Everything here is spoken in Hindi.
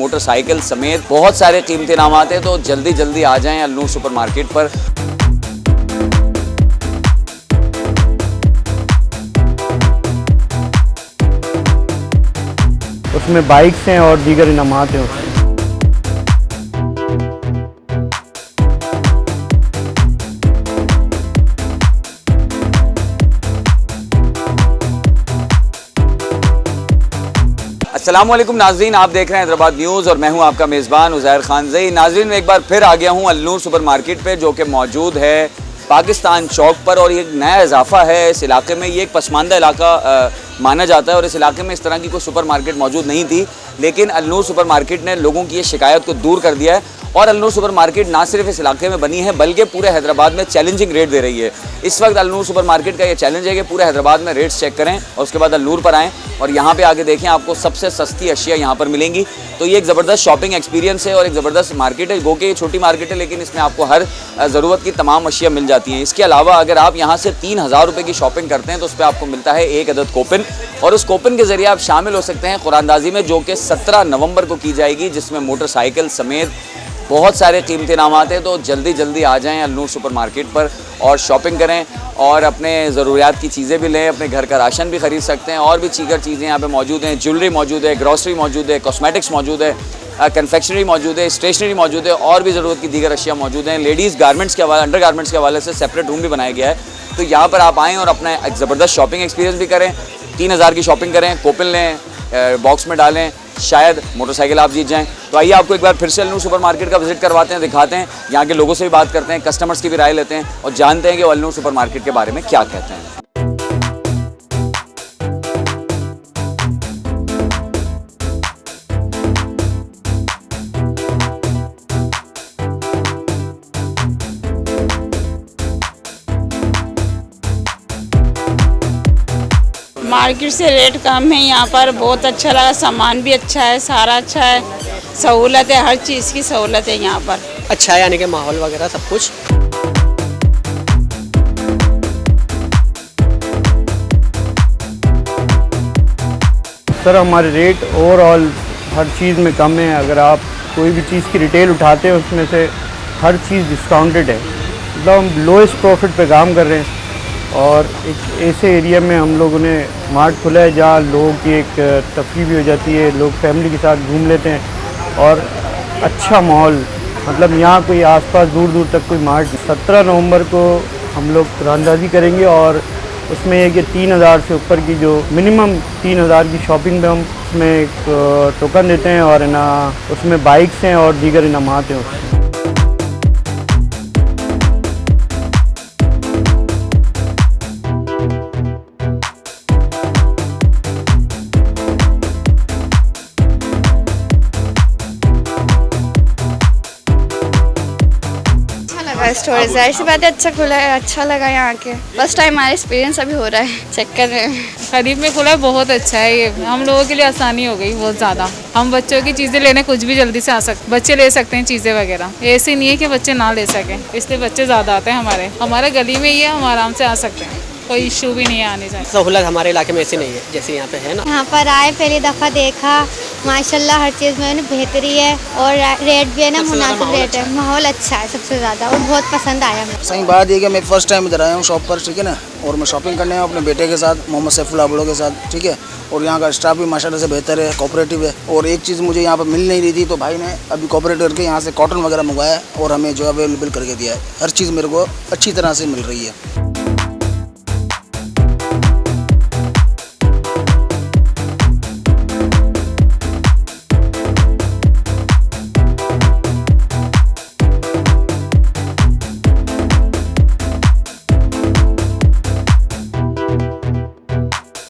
मोटरसाइकिल समेत बहुत सारे कीमती इनामात हैं। तो जल्दी जल्दी आ जाएं अल नूर सुपर मार्केट पर। उसमें बाइक्स हैं और दीगर इनामात हैं उसमें। अस्सलामुअलैकुम नाजरीन, आप देख रहे हैं हैदराबाद न्यूज़ और मैं हूं आपका मेज़बान उज़ैर खान ज़ई। नाजरीन, मैं एक बार फिर आ गया हूं अल नूर सुपर मार्केट पे, जो कि मौजूद है पाकिस्तान चौक पर। और ये एक नया इजाफा है इस इलाके में। ये एक पसमानदा इलाका माना जाता है और इस इलाके में इस तरह की कोई सुपर मार्केट मौजूद नहीं थी, लेकिन अल नूर सुपर मार्केट ने लोगों की ये शिकायत को दूर कर दिया है। और अल नूर सुपर मार्केट ना सिर्फ इस इलाके में बनी है बल्कि पूरे हैदराबाद में चैलेंजिंग रेट दे रही है। इस वक्त अल नूर सुपर मार्केट का ये चैलेंज है कि पूरे हैदराबाद में रेट्स चेक करें और उसके बाद अल नूर पर आएँ और यहाँ पे आके देखें, आपको सबसे सस्ती अशिया यहाँ पर मिलेंगी। तो ये एक ज़बरदस्त शॉपिंग एक्सपीरियंस है और एक ज़बरदस्त मार्केट है। गो के ये छोटी मार्केट है, लेकिन इसमें आपको हर ज़रूरत की तमाम अशिया मिल जाती हैं। इसके अलावा अगर आप यहाँ से 3000 रुपये की शॉपिंग करते हैं तो उस पर आपको मिलता है एक अदद कूपन, और उस कूपन के ज़रिए आप शामिल हो सकते हैं कुरानंदाजी में, जो कि 17 नवंबर को की जाएगी, जिसमें मोटरसाइकिल समेत बहुत सारे कीमती इनामात हैं। तो जल्दी जल्दी आ जाएं अल नूर सुपर मार्केट पर और शॉपिंग करें और अपने ज़रूरियात की चीज़ें भी लें, अपने घर का राशन भी ख़रीद सकते हैं। और भी चीज़र चीज़ें यहाँ पे मौजूद हैं। ज्वेलरी मौजूद है, ग्रॉसरी मौजूद है, कॉस्मेटिक्स मौजूद है, कन्फेक्शनरी मौजूद है, स्टेशनरी मौजूद है, और भी ज़रूरत की दीगर अशिया मौजूद हैं। लेडीज़ गारमेंट्स के हवाले, अंडर गारमेंट्स के हवाले से सेपरेट रूम भी बनाया गया है। तो यहाँ पर आप आएँ और अपना एक ज़बरदस्त शॉपिंग एक्सपीरियंस भी करें। 3000 की शॉपिंग करें, कूपन लें, बॉक्स में डालें, शायद मोटरसाइकिल आप जीत जाएं। तो आइए आपको एक बार फिर से अल नूर सुपर मार्केट का विजिट करवाते हैं, दिखाते हैं, यहाँ के लोगों से भी बात करते हैं, कस्टमर्स की भी राय लेते हैं और जानते हैं कि वो अल नूर सुपर मार्केट के बारे में क्या कहते हैं। मार्केट से रेट कम है, यहाँ पर बहुत अच्छा लगा। सामान भी अच्छा है, सारा अच्छा है, सहूलत है, हर चीज़ की सहूलत है यहाँ पर। अच्छा है, यानी कि माहौल वगैरह सब कुछ। सर हमारे रेट ओवरऑल हर चीज़ में कम है। अगर आप कोई भी चीज़ की रिटेल उठाते हैं उसमें से हर चीज़ डिस्काउंटेड है। मतलब हम लोएस्ट प्रॉफिट पे काम कर रहे हैं। और एक ऐसे एरिया में हम लोगों ने मार्ट खोला है जहाँ लोगों की एक तफरीह भी हो जाती है, लोग फैमिली के साथ घूम लेते हैं और अच्छा माहौल, मतलब यहाँ कोई आसपास दूर दूर तक कोई मार्ट। 17 नवंबर को हम लोग कुरानंदाजी करेंगे और उसमें है कि 3000 से ऊपर की जो मिनिमम 3000 की शॉपिंग में हम उसमें एक टोकन देते हैं और ना उसमें बाइक्स हैं और दीगर इनामात हैं उसमें। स्टोर जाहिर सी बात है, अच्छा खुला है, अच्छा लगा यहाँ के। फर्स्ट टाइम हमारा एक्सपीरियंस अभी हो रहा है, चेक कर रहे हैं। खरीद में खुला है, बहुत अच्छा है। ये हम लोगों के लिए आसानी हो गई बहुत ज़्यादा। हम बच्चों की चीज़ें लेने कुछ भी जल्दी से आ सकते, बच्चे ले सकते हैं चीज़ें वगैरह। ऐसे नहीं है कि बच्चे ना ले सकें, इसलिए बच्चे ज़्यादा आते हैं। हमारे गली में ही है, हम आराम से आ सकते हैं, कोई इशू भी नहीं है आने जाने। सहूलत हमारे इलाके में ऐसी नहीं है जैसे यहाँ पे है ना। यहाँ पर आए, पहली दफ़ा देखा, माशाल्लाह हर चीज़ में बेहतरी है और रेट भी है ना मुनासिब रेट है। माहौल अच्छा है सबसे ज़्यादा और बहुत पसंद आया मुझे। सही बात ये कि मैं फ़र्स्ट टाइम इधर आया हूँ शॉप पर, ठीक है ना, और मैं शॉपिंग करने आया हूँ अपने बेटे के साथ, मोहम्मद सैफुल्लाह बड़ों के साथ, ठीक है। और यहाँ का स्टाफ भी माशाल्लाह से बेहतर है, कोऑपरेटिव है। और एक चीज़ मुझे यहाँ पर मिल नहीं रही थी, तो भाई ने अभी कोऑपरेट करके यहाँ से कॉटन वगैरह मंगवाया और हमें जो अवेलेबल करके दिया है। हर चीज़ मेरे को अच्छी तरह से मिल रही है।